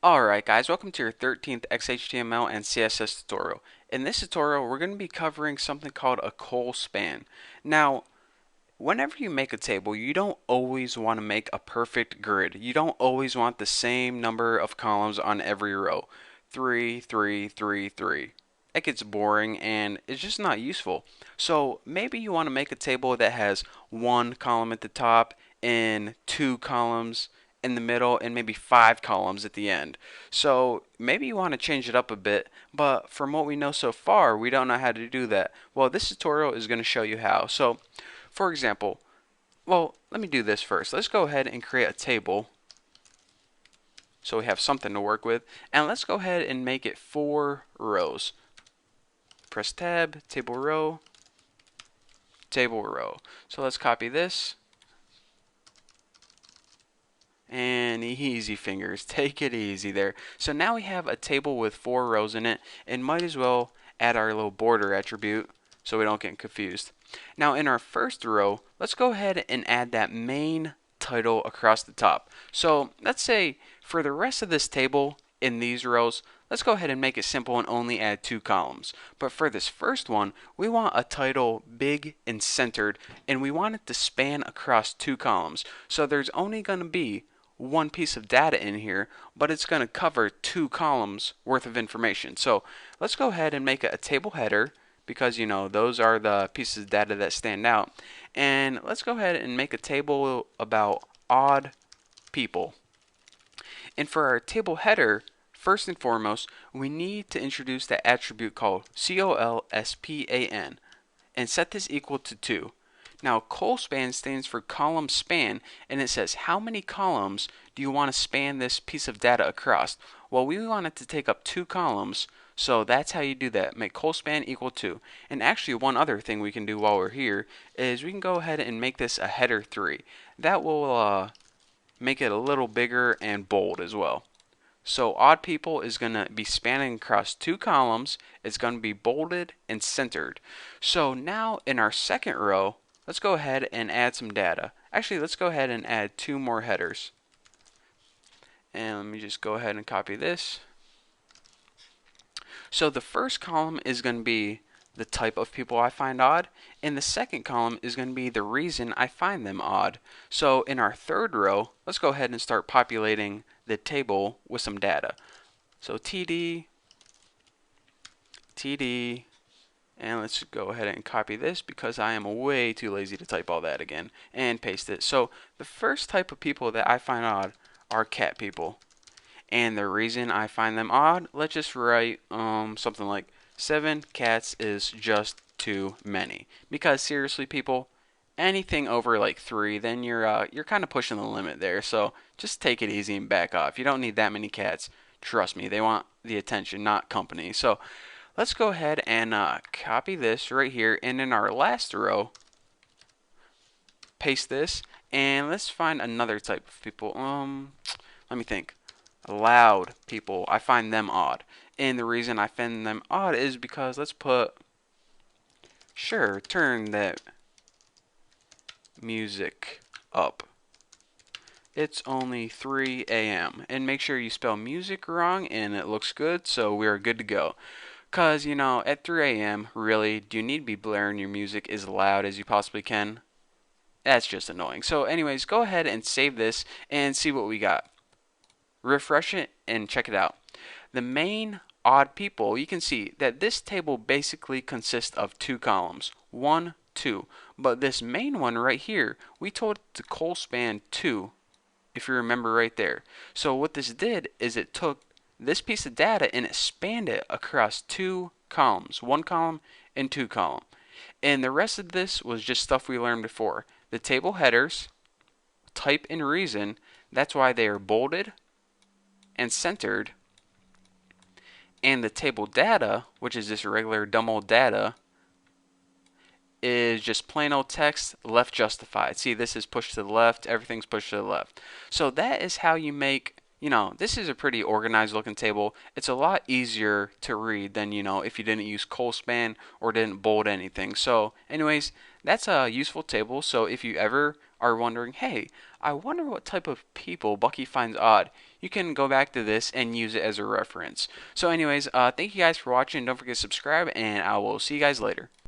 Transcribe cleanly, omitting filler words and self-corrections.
Alright guys, welcome to your 13th XHTML and CSS tutorial. In this tutorial, we're going to be covering something called a Colspan. Now, whenever you make a table, you don't always want to make a perfect grid. You don't always want the same number of columns on every row. 3, 3, 3, 3. It gets boring and it's just not useful. So maybe you want to make a table that has one column at the top and two columns in the middle and maybe five columns at the end. So maybe you want to change it up a bit, but from what we know so far, we don't know how to do that. Well, this tutorial is going to show you how. So, for example, let me do this first. Let's go ahead and create a table so we have something to work with. And let's go ahead and make it 4 rows. Press tab, table row, table row. So let's copy this. And easy fingers, take it easy there. So now we have a table with 4 rows in it, and might as well add our little border attribute so we don't get confused. Now in our first row, let's go ahead and add that main title across the top. So let's say for the rest of this table in these rows, let's go ahead and make it simple and only add 2 columns. But for this first one, we want a title big and centered, and we want it to span across 2 columns. So there's only going to be one piece of data in here, but it's going to cover 2 columns worth of information. So let's go ahead and make a table header because those are the pieces of data that stand out. And let's go ahead and make a table about odd people. And for our table header, first and foremost, we need to introduce that attribute called Colspan and set this equal to 2. Now, Colspan stands for column span, and it says how many columns do you want to span this piece of data across? Well, we want it to take up 2 columns, so that's how you do that. Make Colspan equal 2. And actually, one other thing we can do while we're here is we can go ahead and make this a header 3. That will make it a little bigger and bold as well. So odd people is going to be spanning across 2 columns. It's going to be bolded and centered. So now in our second row, let's go ahead and add some data. Actually, let's go ahead and add 2 more headers. And let me just go ahead and copy this. So the first column is going to be the type of people I find odd, and the second column is going to be the reason I find them odd. So in our third row, let's go ahead and start populating the table with some data. So TD, TD, and let's go ahead and copy this because I am way too lazy to type all that again, and paste it. So the first type of people that I find odd are cat people. And the reason I find them odd, let's just write something like 7 cats is just too many. Because seriously, people, anything over like 3, then you're kind of pushing the limit there. So just take it easy and back off. You don't need that many cats. Trust me, they want the attention, not company. So let's go ahead and copy this right here, and in our last row, paste this, and let's find another type of people. Let me think. Loud people, I find them odd. And the reason I find them odd is because let's put, sure, turn that music up. It's only 3 a.m. and make sure you spell music wrong and it looks good, so we're good to go. Cause at 3 a.m. really, do you need to be blaring your music as loud as you possibly can? That's just annoying. So anyways, go ahead and save this and see what we got. Refresh it and check it out. The main odd people, you can see that this table basically consists of 2 columns. 1, 2. But this main one right here, we told it to Colspan 2, if you remember right there. So what this did is it took this piece of data and it spanned it across 2 columns. 1 column and 2 column. And the rest of this was just stuff we learned before. The table headers, type and reason, that's why they are bolded and centered, and the table data, which is just regular dumb old data, is just plain old text left justified. See, this is pushed to the left, everything's pushed to the left. So that is how you make, this is a pretty organized looking table. It's a lot easier to read than, if you didn't use Colspan or didn't bold anything. So anyways, that's a useful table. So if you ever are wondering, hey, I wonder what type of people Bucky finds odd, you can go back to this and use it as a reference. So anyways, thank you guys for watching. Don't forget to subscribe, and I will see you guys later.